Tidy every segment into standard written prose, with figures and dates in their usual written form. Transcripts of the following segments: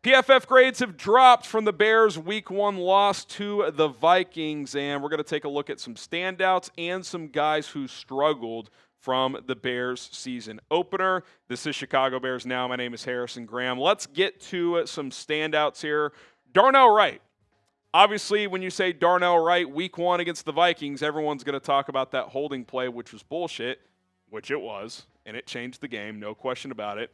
PFF grades have dropped from the Bears' Week 1 loss to the Vikings, and we're going to take a look at some standouts and some guys who struggled from the Bears season opener. This is Chicago Bears Now. My name is Harrison Graham. Let's get to some standouts here. Darnell Wright. Obviously, when you say Darnell Wright, Week 1 against the Vikings, everyone's going to talk about that holding play, which was bullshit, which it was, and it changed the game, no question about it.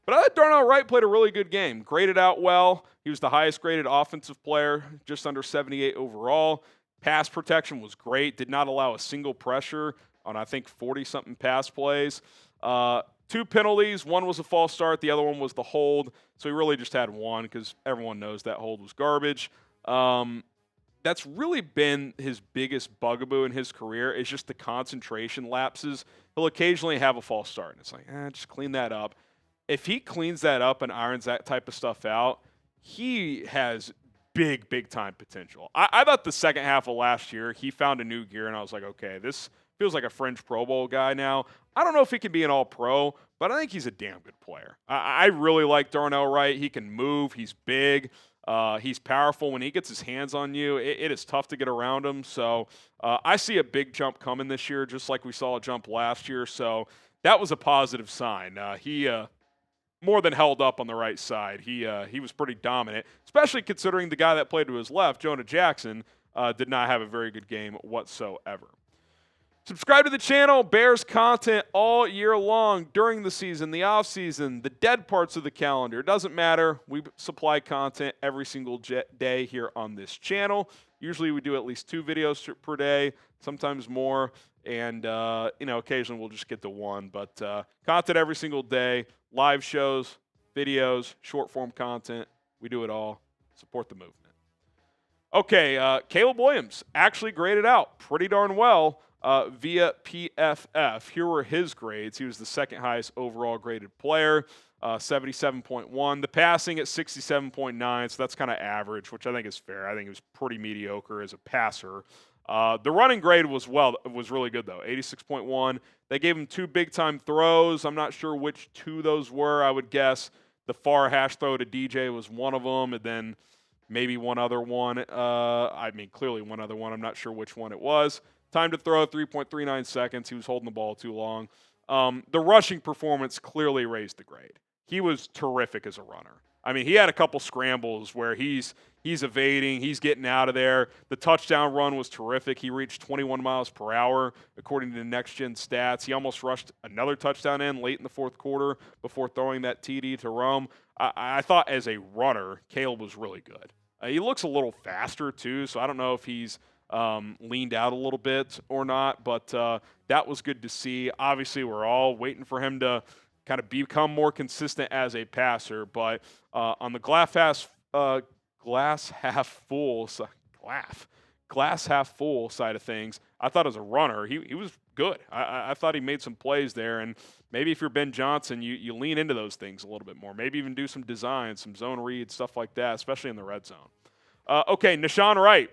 But I thought Darnell Wright played a really good game. Graded out well. He was the highest graded offensive player, just under 78 overall. Pass protection was great. Did not allow a single pressure on, I think, 40-something pass plays. 2 penalties. One was a false start. The other one was the hold. So he really just had one because everyone knows that hold was garbage. That's really been his biggest bugaboo in his career is just the concentration lapses. He'll occasionally have a false start. And it's like, just clean that up. If he cleans that up and irons that type of stuff out, he has big time potential. I thought the second half of last year, he found a new gear, and I was like, okay, this feels like a fringe Pro Bowl guy now. I don't know if he can be an all-pro, but I think he's a damn good player. I really like Darnell Wright. He can move. He's big. He's powerful. When he gets his hands on you, it is tough to get around him. So I see a big jump coming this year, just like we saw a jump last year. So that was a positive sign. He more than held up on the right side. He was pretty dominant, especially considering the guy that played to his left, Jonah Jackson, did not have a very good game whatsoever. Subscribe to the channel. Bears content all year long, during the season, the off season, the dead parts of the calendar. It doesn't matter. We supply content every single day here on this channel. Usually we do at least 2 videos per day, sometimes more. And, occasionally we'll just get to 1. But content every single day, live shows, videos, short-form content. We do it all. Support the movement. Okay, Caleb Williams actually graded out pretty darn well via PFF. Here were his grades. He was the second highest overall graded player, 77.1. The passing at 67.9, so that's kind of average, which I think is fair. I think it was pretty mediocre as a passer. The running grade was really good, though, 86.1. They gave him 2 big-time throws. I'm not sure which 2 those were. I would guess the far hash throw to DJ was one of them, and then maybe one other one. Clearly one other one. I'm not sure which one it was. Time to throw, 3.39 seconds. He was holding the ball too long. The rushing performance clearly raised the grade. He was terrific as a runner. I mean, he had a couple scrambles where he's evading, he's getting out of there. The touchdown run was terrific. He reached 21 miles per hour, according to the Next Gen stats. He almost rushed another touchdown in late in the fourth quarter before throwing that TD to Rome. I thought as a runner, Caleb was really good. He looks a little faster, too, so I don't know if he's leaned out a little bit or not, but that was good to see. Obviously, we're all waiting for him to kind of become more consistent as a passer, but on the glass half full side of things, I thought as a runner, he was good. I thought he made some plays there, and maybe if you're Ben Johnson, you lean into those things a little bit more. Maybe even do some design, some zone reads, stuff like that, especially in the red zone. Okay, Nahshon Wright,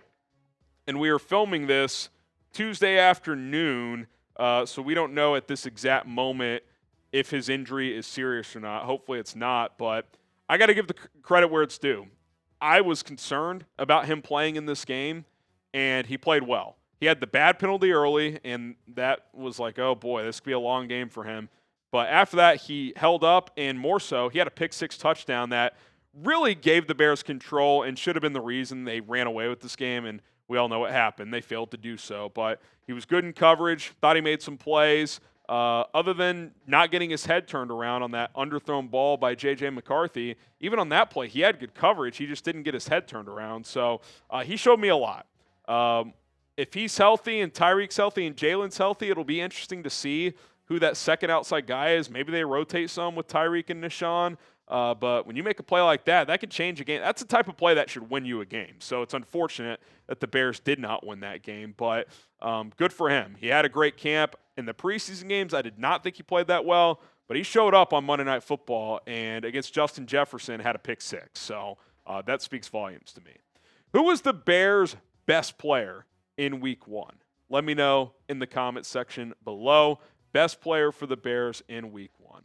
and we are filming this Tuesday afternoon, so we don't know at this exact moment if his injury is serious or not. Hopefully it's not, but I got to give the credit where it's due. I was concerned about him playing in this game, and he played well. He had the bad penalty early, and that was like, oh, boy, this could be a long game for him. But after that, he held up, and more so, he had a pick-6 touchdown that really gave the Bears control and should have been the reason they ran away with this game, and we all know what happened. They failed to do so. But he was good in coverage, thought he made some plays. Other than not getting his head turned around on that underthrown ball by J.J. McCarthy, even on that play, he had good coverage. He just didn't get his head turned around. So he showed me a lot. If he's healthy and Tyreek's healthy and Jalen's healthy, it'll be interesting to see who that second outside guy is. Maybe they rotate some with Tyreek and Nahshon. But when you make a play like that, that could change a game. That's the type of play that should win you a game. So it's unfortunate that the Bears did not win that game. But good for him. He had a great camp. In the preseason games, I did not think he played that well. But he showed up on Monday Night Football and against Justin Jefferson had a pick-6. So that speaks volumes to me. Who was the Bears' best player in Week 1? Let me know in the comment section below. Best player for the Bears in Week 1.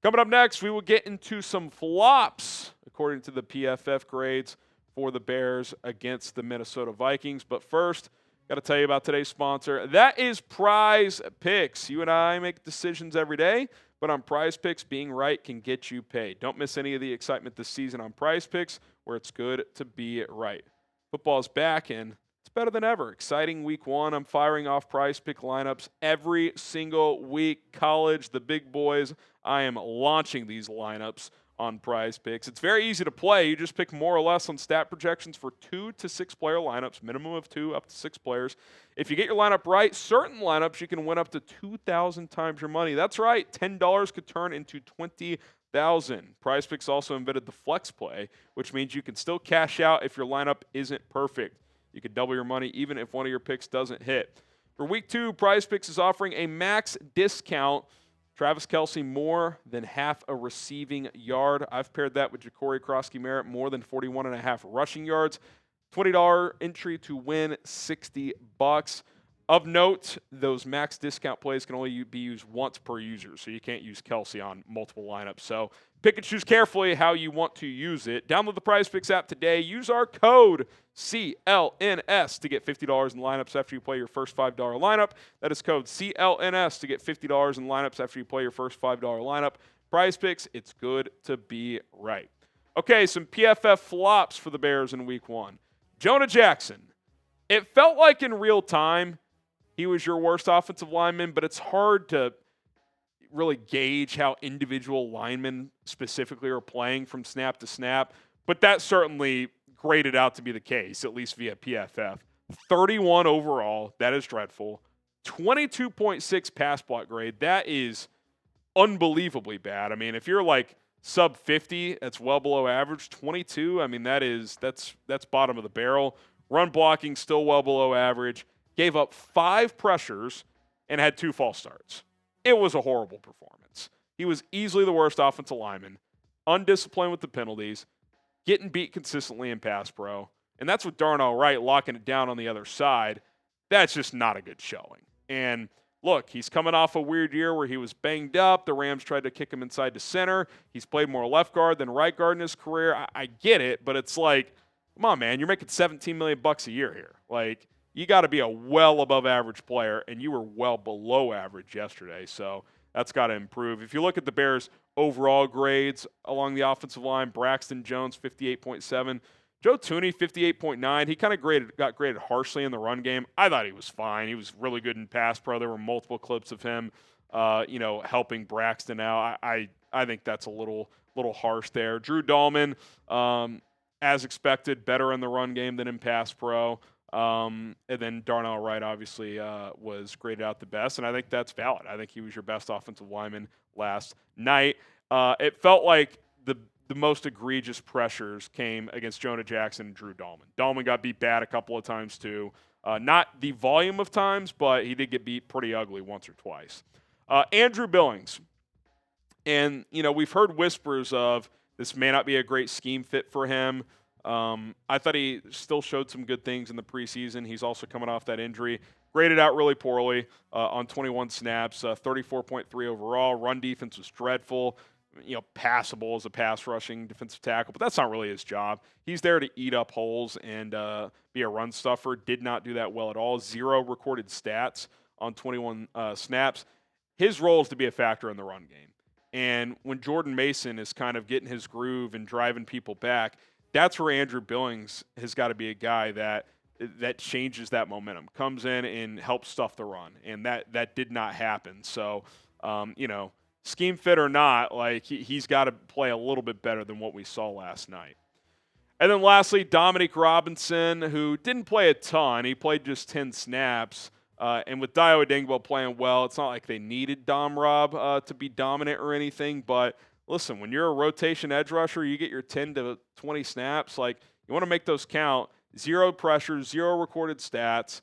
Coming up next, we will get into some flops according to the PFF grades for the Bears against the Minnesota Vikings. But first, got to tell you about today's sponsor. That is Prize Picks. You and I make decisions every day, but on Prize Picks, being right can get you paid. Don't miss any of the excitement this season on Prize Picks, where it's good to be right. Football's back, and it's better than ever. Exciting week one. I'm firing off Prize Pick lineups every single week. College, the big boys, I am launching these lineups on Prize Picks. It's very easy to play. You just pick more or less on stat projections for 2 to 6 player lineups, minimum of 2 up to 6 players. If you get your lineup right, certain lineups you can win up to 2,000 times your money. That's right, $10 could turn into 20,000. Prize Picks also invented the flex play, which means you can still cash out if your lineup isn't perfect. You can double your money even if one of your picks doesn't hit. For week 2, Prize Picks is offering a max discount. Travis Kelce more than half a receiving yard. I've paired that with Ja'Cory Krosky-Merritt more than 41.5 rushing yards. $20 entry to win $60. Of note, those max discount plays can only be used once per user, so you can't use Kelce on multiple lineups. So pick and choose carefully how you want to use it. Download the Prize Picks app today. Use our code CLNS to get $50 in lineups after you play your first $5 lineup. That is code CLNS to get $50 in lineups after you play your first $5 lineup. Prize Picks, it's good to be right. Okay, some PFF flops for the Bears in week 1. Jonah Jackson. It felt like in real time he was your worst offensive lineman, but it's hard to really gauge how individual linemen specifically are playing from snap to snap. But that certainly graded out to be the case, at least via PFF. 31 overall, that is dreadful. 22.6 pass block grade, that is unbelievably bad. I mean, if you're like sub 50, that's well below average. 22, I mean, that's bottom of the barrel. Run blocking still well below average. Gave up 5 pressures and had 2 false starts. It was a horrible performance. He was easily the worst offensive lineman, undisciplined with the penalties, getting beat consistently in pass pro, and that's with Darnell Wright locking it down on the other side. That's just not a good showing. And look, he's coming off a weird year where he was banged up. The Rams tried to kick him inside to center. He's played more left guard than right guard in his career. I get it, but it's like, come on, man, you're making $17 million a year here. Like, you got to be a well above average player, and you were well below average yesterday, so that's got to improve. If you look at the Bears' overall grades along the offensive line, Braxton Jones, 58.7. Joe Thuney, 58.9. He kind of got graded harshly in the run game. I thought he was fine. He was really good in pass pro. There were multiple clips of him, helping Braxton out. I think that's a little harsh there. Drew Dalman, as expected, better in the run game than in pass pro. And then Darnell Wright obviously was graded out the best, and I think that's valid. I think he was your best offensive lineman last night. It felt like the most egregious pressures came against Jonah Jackson and Drew Dalman. Dalman got beat bad a couple of times too. Not the volume of times, but he did get beat pretty ugly once or twice. Andrew Billings. And, we've heard whispers of this may not be a great scheme fit for him. I thought he still showed some good things in the preseason. He's also coming off that injury. Graded out really poorly on 21 snaps, 34.3 overall. Run defense was dreadful. Passable as a pass rushing defensive tackle, but that's not really his job. He's there to eat up holes and be a run stuffer. Did not do that well at all. 0 recorded stats on 21 snaps. His role is to be a factor in the run game. And when Jordan Mason is kind of getting his groove and driving people back, that's where Andrew Billings has got to be a guy that changes that momentum, comes in and helps stuff the run, and that did not happen. So, scheme fit or not, like he's got to play a little bit better than what we saw last night. And then lastly, Dominique Robinson, who didn't play a ton. He played just 10 snaps. And with Dayo Odeyinbgo playing well, it's not like they needed Dom Rob to be dominant or anything. But listen, when you're a rotation edge rusher, you get your 10 to 20 snaps. Like, you want to make those count. 0 pressures, 0 recorded stats.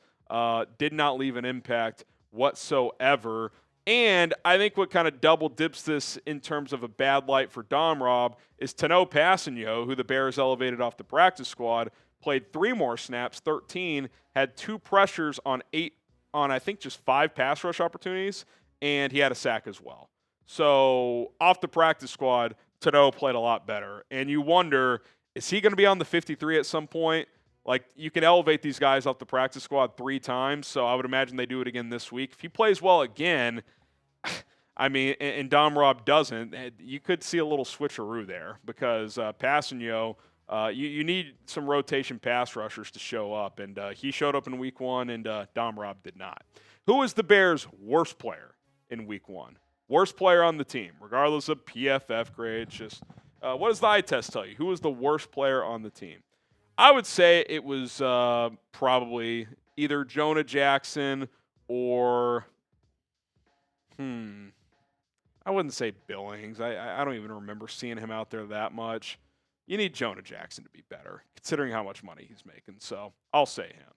Did not leave an impact whatsoever. And I think what kind of double dips this in terms of a bad light for Dom Rob is Tano Passanio, who the Bears elevated off the practice squad, played 3 more snaps, 13, had 2 pressures on I think just 5 pass rush opportunities, and he had a sack as well. So off the practice squad, Tano played a lot better. And you wonder, is he going to be on the 53 at some point? Like, you can elevate these guys off the practice squad 3 times, so I would imagine they do it again this week. If he plays well again, I mean, and Dom Rob doesn't, you could see a little switcheroo there because Passanio, you need some rotation pass rushers to show up, and he showed up in week 1, and Dom Rob did not. Who is the Bears' worst player in week 1? Worst player on the team, regardless of PFF grades. Just what does the eye test tell you? Who was the worst player on the team? I would say it was probably either Jonah Jackson or I wouldn't say Billings. I don't even remember seeing him out there that much. You need Jonah Jackson to be better, considering how much money he's making. So I'll say him.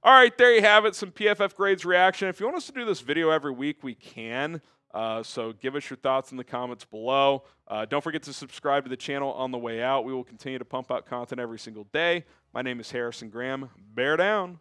All right, there you have it. Some PFF grades reaction. If you want us to do this video every week, we can. So give us your thoughts in the comments below. Don't forget to subscribe to the channel on the way out. We will continue to pump out content every single day. My name is Harrison Graham. Bear down.